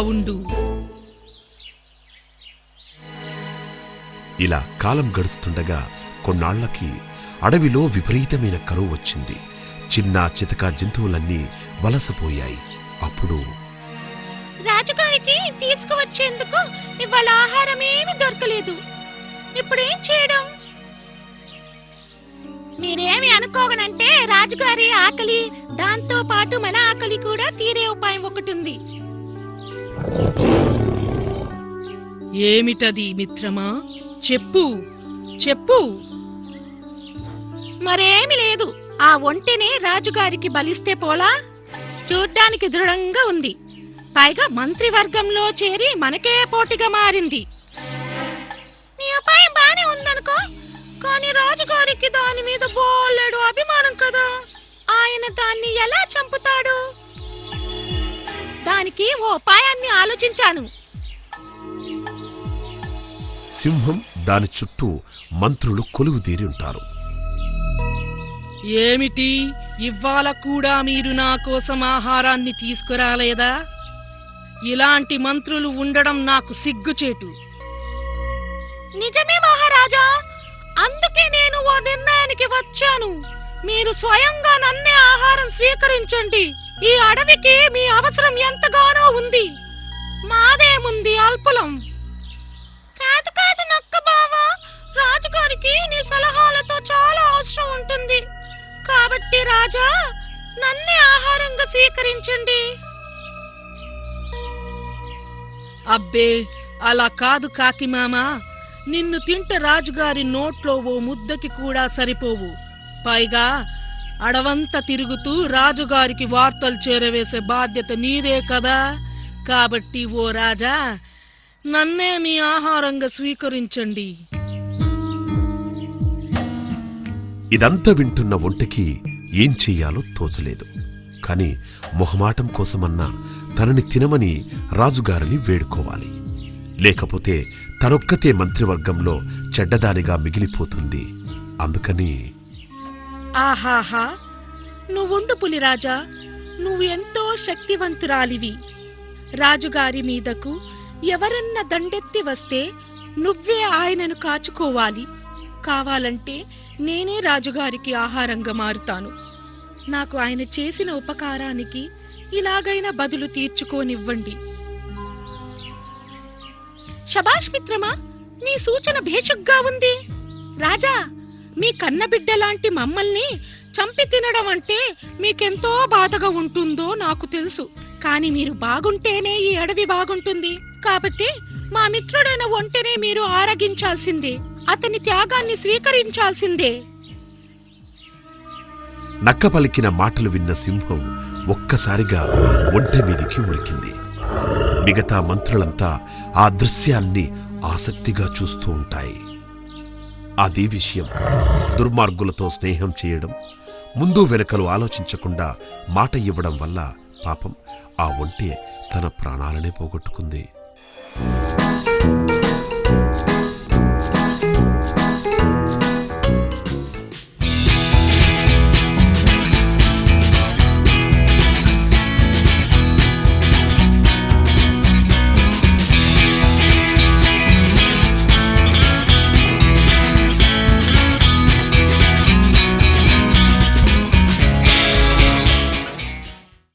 ఉండు. ఇలా కాలం గడుస్తుండగా కొన్నాళ్లకి అడవిలో విపరీతమైన కరువు వచ్చింది. చిన్న చితక జంతువులన్నీ వలసపోయాయి. అప్పుడు రాజుగారికి తీసుకువచ్చేందుకు ఇవాళ ఆహారమేమి దొరకలేదు. ఇప్పుడేం చేయడం? మీరేమి అనుకోగనంటే రాజుగారి ఆకలి, దాంతో పాటు మన ఆకలి కూడా తీరే ఉపాయం ఒకటి ఉంది. ఏమిటది మిత్రమా? చెప్పు చెప్పు. మరేమి లేదు. ఆ ఒంటెని రాజుగారికి బలిస్తే పోలా? చూడ్డానికి దృఢంగా ఉంది. పైగా మంత్రివర్గంలో చేరి మనకే పోటీగా మారింది. నీ ఉపాయం బానే ఉందనుకో, కానీ రాజుగారికి దాని మీద బోలెడు అభిమానం కదా. ఆయన దాన్ని ఎలా చంపుతాడు? దానికి ఓ ఉపాయాన్ని ఆలోచించాను. సింహం, దాని చుట్టూ మంత్రులు కొలువుదీరి ఉంటారు. ఏమిటి, ఇవ్వాల కూడా మీరు నా కోసం ఆహారాన్ని తీసుకురాలేదా? ఇలాంటి మంత్రులు ఉండడం నాకు సిగ్గుచేటు. నిజమే మహారాజా, అందుకే నేను ఓ నిర్ణయానికి వచ్చాను. మీరు స్వయంగా నన్నే ఆహారం స్వీకరించండి. ఈ అడవికి మీ అవసరం ఎంతగానో ఉంది. మాదేముంది అల్పులం. కాదు కాదు నక్క బావా, రాజుగారికి నీ సలహాలతో చాలా అవసరం ఉంటుంది. కాబట్టి రాజా, నన్నే ఆహారంగా స్వీకరించండి. అబ్బే, అలా కాదు కాకిమామ. నిన్ను తింటే రాజుగారి నోట్లో ఓ ముద్దకి కూడా సరిపోవు. పైగా అడవంతా తిరుగుతూ రాజుగారికి వార్తలు చేరవేసే బాధ్యత నీదే కదా. కాబట్టి ఓ రాజా, నన్నే మీ ఆహారంగా స్వీకరించండి. ఇదంతా వింటున్న ఒంటెకి ఏం చెయ్యాలో తోచలేదు. కాని మొహమాటం కోసమన్నా తనని తినమని రాజుగారిని వేడుకోవాలి. లేకపోతే తనొక్కతే మంత్రివర్గంలో చెడ్డదానిగా మిగిలిపోతుంది. అందుకని ఆహాహా, నువ్వుండు పులిరాజా, నువ్వెంతో శక్తివంతురాలివి. రాజుగారి మీదకు ఎవరన్నా దండెత్తి వస్తే నువ్వే ఆయనను కాచుకోవాలి. కావాలంటే నేనే రాజుగారికి ఆహారంగా మారుతాను. నాకు ఆయన చేసిన ఉపకారానికి ఇలాగైనా బదులు తీర్చుకోనివ్వండి. శభాష్ మిత్రమా, నీ సూచన భేషుగ్గా ఉంది. రాజా, మీ కన్నబిడ్డ లాంటి మమ్మల్ని చంపి తినడం అంటే మీకెంతో బాధగా ఉంటుందో నాకు తెలుసు. కాని మీరు బాగుంటేనే ఈ అడవి బాగుంటుంది. కాబట్టి మా మిత్రుడైన ఒంటెనే మీరు ఆరగించాల్సిందే. అతని త్యాగాన్ని స్వీకరించాల్సిందే. నక్క పలికిన మాటలు విన్న సింహం ఒక్కసారిగా ఒంటె మీదికి ఉరికింది. మిగతా మంత్రులంతా ఆ దృశ్యాల్ని ఆసక్తిగా చూస్తూ ఉంటాయి. అదే విషయం, దుర్మార్గులతో స్నేహం చేయడం, ముందు వెనకలు ఆలోచించకుండా మాట ఇవ్వడం వల్ల పాపం ఆ ఒంటె తన ప్రాణాలనే పోగొట్టుకుంది.